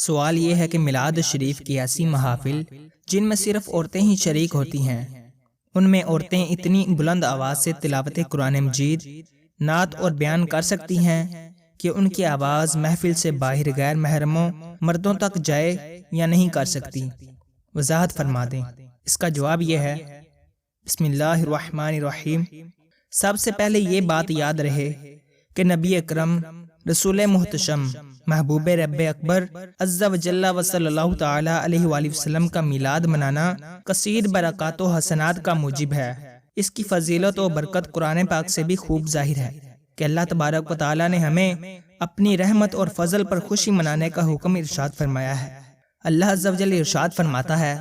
سوال یہ ہے کہ میلاد شریف کی ایسی محافل جن میں صرف عورتیں ہی شریک ہوتی ہیں، ان میں عورتیں اتنی بلند آواز سے تلاوت قرآن مجید، نعت اور بیان کر سکتی ہیں کہ ان کی آواز محفل سے باہر غیر محرموں مردوں تک جائے یا نہیں کر سکتی؟ وضاحت فرما دیں۔ اس کا جواب یہ ہے، بسم اللہ الرحمن الرحیم۔ سب سے پہلے یہ بات یاد رہے کہ نبی اکرم رسول محتشم محبوب رب اکبر عز و جل و صلی اللہ تعالی علیہ وآلہ وسلم کا میلاد منانا کثیر برکات و حسنات کا موجب ہے۔ اس کی فضیلت و برکت قرآن پاک سے بھی خوب ظاہر ہے کہ اللہ تبارک و تعالی نے ہمیں اپنی رحمت اور فضل پر خوشی منانے کا حکم ارشاد فرمایا ہے۔ اللہ عز و جل ارشاد فرماتا ہے،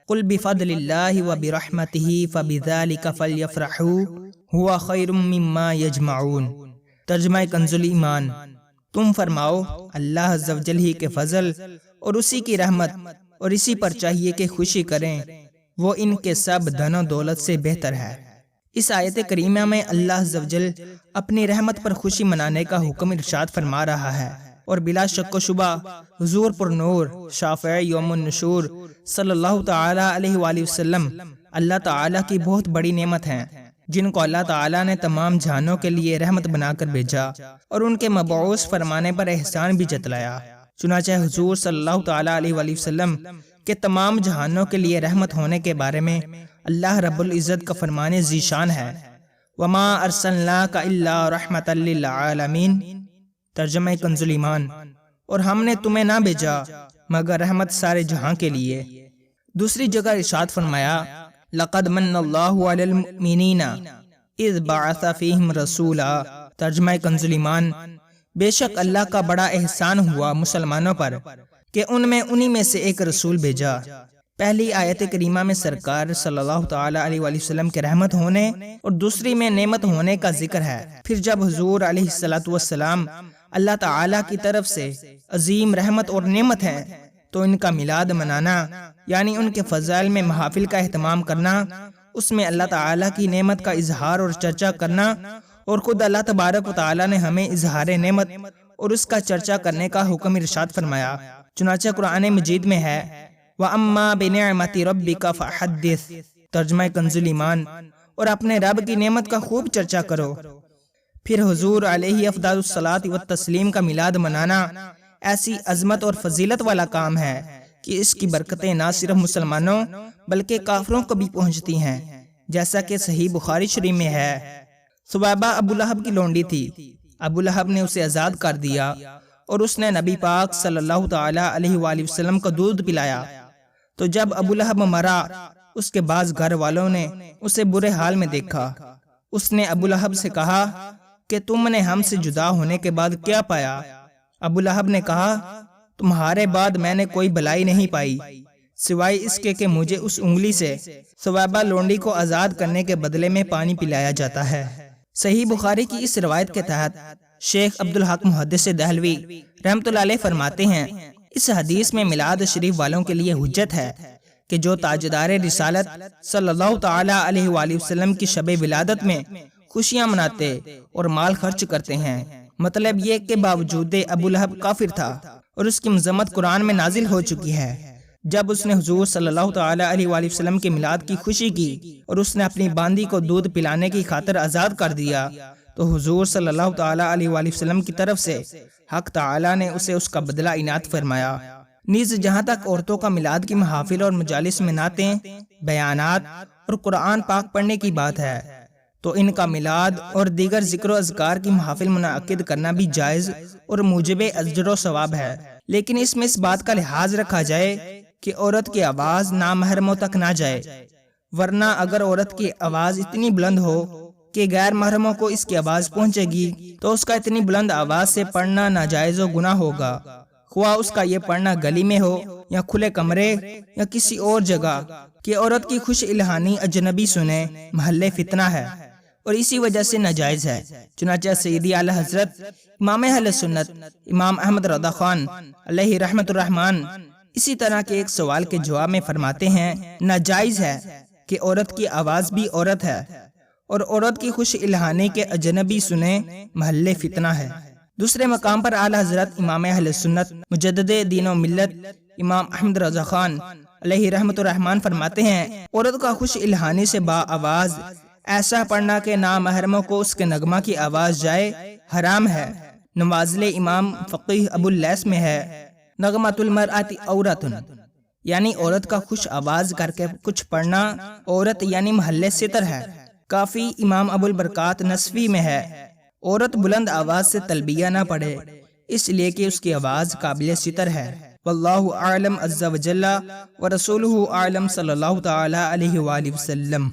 قل بفضل اللہ وبرحمتہ فبذلک فلیفرحوا ھو خیر مما یجمعون۔ ترجمہ کنز ایمان، تم فرماؤ اللہ عز و جل ہی کے فضل اور اسی کی رحمت اور اسی پر چاہیے کہ خوشی کریں، وہ ان کے سب دھن و دولت سے بہتر ہے۔ اس آیت کریمہ میں اللہ عز و جل اپنی رحمت پر خوشی منانے کا حکم ارشاد فرما رہا ہے، اور بلا شک و شبہ حضور پر نور شافع یوم النشور صلی اللہ تعالی علیہ وآلہ وسلم اللہ تعالی کی بہت بڑی نعمت ہیں، جن کو اللہ تعالیٰ نے تمام جہانوں کے لیے رحمت بنا کر بھیجا اور ان کے مبعوث فرمانے پر احسان بھی جتلایا۔ چنانچہ حضور صلی اللہ تعالیٰ علیہ وآلہ وسلم کے تمام جہانوں کے لیے رحمت ہونے کے بارے میں اللہ رب العزت کا فرمان ذیشان ہے، وَمَا أَرْسَلْنَاكَ إِلَّا رَحْمَةً لِّلْعَالَمِينَ۔ ترجمہ کنز ایمان، اور ہم نے تمہیں نہ بھیجا مگر رحمت سارے جہاں کے لیے۔ دوسری جگہ ارشاد فرمایا، لَقَدْ مَنَّ اللَّهُ عَلَى الْمُؤْمِنِينَ إِذْ بَعَثَ فِيهِمْ رَسُولًا۔ ترجمہ کنز ایمان، بے شک اللہ کا بڑا احسان ہوا مسلمانوں پر کہ ان میں سے ایک رسول بھیجا۔ پہلی آیت کریمہ میں سرکار صلی اللہ تعالی علیہ وآلہ وسلم کے رحمت ہونے اور دوسری میں نعمت ہونے کا ذکر ہے۔ پھر جب حضور علیہ الصلوۃ والسلام اللہ تعالی کی طرف سے عظیم رحمت اور نعمت ہے، تو ان کا میلاد منانا یعنی ان کے فضائل میں محافل کا اہتمام کرنا، اس میں اللہ تعالی کی نعمت کا اظہار اور چرچا کرنا، اور خود اللہ تبارک و تعالی نے ہمیں اظہار نعمت اور اس کا چرچا کرنے کا حکم ارشاد فرمایا۔ چنانچہ قرآن مجید میں ہے، وَأَمَّا بِنِعْمَةِ رَبِّكَ فَحَدِّثْ۔ ترجمہ کنز ایمان، اور اپنے رب کی نعمت کا خوب چرچا کرو۔ پھر حضور علیہ افضل الصلاۃ والتسلیم کا میلاد منانا ایسی عظمت اور فضیلت والا کام ہے کہ اس کی برکتیں نہ صرف مسلمانوں بلکہ کافروں کو بھی پہنچتی ہیں، جیسا کہ صحیح بخاری شریف میں ہے۔ ثویبہ ابو لہب کی لونڈی تھی، ابو لہب نے اسے آزاد کر دیا اور اس نے نبی پاک صلی اللہ تعالی علیہ وآلہ وسلم کو دودھ پلایا۔ تو جب ابو لہب مرا، اس کے بعض گھر والوں نے اسے برے حال میں دیکھا۔ اس نے ابو لہب سے کہا کہ تم نے ہم سے جدا ہونے کے بعد کیا پایا؟ ابو لہب نے کہا، تمہارے بعد میں نے کوئی بلائی نہیں پائی سوائے اس کے کہ مجھے اس انگلی سے ثویبہ لونڈی کو آزاد کرنے کے بدلے میں پانی پلایا جاتا ہے۔ صحیح بخاری کی اس روایت کے تحت شیخ عبدالحق محدث دہلوی رحمۃ اللہ علیہ فرماتے ہیں، اس حدیث میں میلاد شریف والوں کے لیے حجت ہے کہ جو تاجدار رسالت صلی اللہ تعالی علیہ وآلہ وسلم کی شب ولادت میں خوشیاں مناتے اور مال خرچ کرتے ہیں۔ مطلب یہ کہ باوجود ابو لہب کافر تھا اور اس کی مذمت قرآن میں نازل ہو چکی ہے، جب اس نے حضور صلی اللہ تعالی علیہ وآلہ وسلم کے میلاد کی خوشی کی اور اس نے اپنی باندی کو دودھ پلانے کی خاطر آزاد کر دیا، تو حضور صلی اللہ تعالی علیہ وآلہ وسلم کی طرف سے حق تعالی نے اسے اس کا بدلہ عنایت فرمایا۔ نیز جہاں تک عورتوں کا میلاد کی محافل اور مجالس میں نعتیں، بیانات اور قرآن پاک پڑھنے کی بات ہے، تو ان کا میلاد اور دیگر ذکر و اذکار کی محافل منعقد کرنا بھی جائز اور موجب اجر و ثواب ہے، لیکن اس میں اس بات کا لحاظ رکھا جائے کہ عورت کی آواز نامحرموں تک نہ جائے، ورنہ اگر عورت کی آواز اتنی بلند ہو کہ غیر محرموں کو اس کی آواز پہنچے گی تو اس کا اتنی بلند آواز سے پڑھنا ناجائز و گناہ ہوگا، خواہ اس کا یہ پڑھنا گلی میں ہو یا کھلے کمرے یا کسی اور جگہ، کہ عورت کی خوش الہانی اجنبی سنے محل فتنہ ہے اور اسی وجہ سے ناجائز ہے۔ چنانچہ سیدی اعلی حضرت امام اہل سنت امام احمد رضا خان علیہ رحمت الرحمن اسی طرح کے ایک سوال کے جواب میں فرماتے ہیں، ناجائز ہے کہ عورت کی آواز بھی عورت ہے اور عورت کی خوش الہانی کے اجنبی سنے محل فتنہ ہے۔ دوسرے مقام پر اعلیٰ حضرت امام اہل سنت مجدد دین و ملت امام احمد رضا خان علیہ رحمت الرحمن فرماتے ہیں، عورت کا خوش الہانی سے با آواز ایسا پڑھنا کہ نامحرموں کو اس کے نغمہ کی آواز جائے حرام ہے۔ نوازل امام فقیہ ابو اللیث میں ہے، نغمۃ المرأۃ عورۃ، یعنی عورت کا خوش آواز کر کے کچھ پڑھنا عورت یعنی محل ستر ہے۔ کافی امام ابو البرکات نصفی میں ہے، عورت بلند آواز سے تلبیہ نہ پڑھے اس لیے کہ اس کی آواز قابل ستر ہے۔ واللہ اعلم عز وجل ورسولہ اعلم صلی اللہ تعالی علیہ وآلہ وسلم۔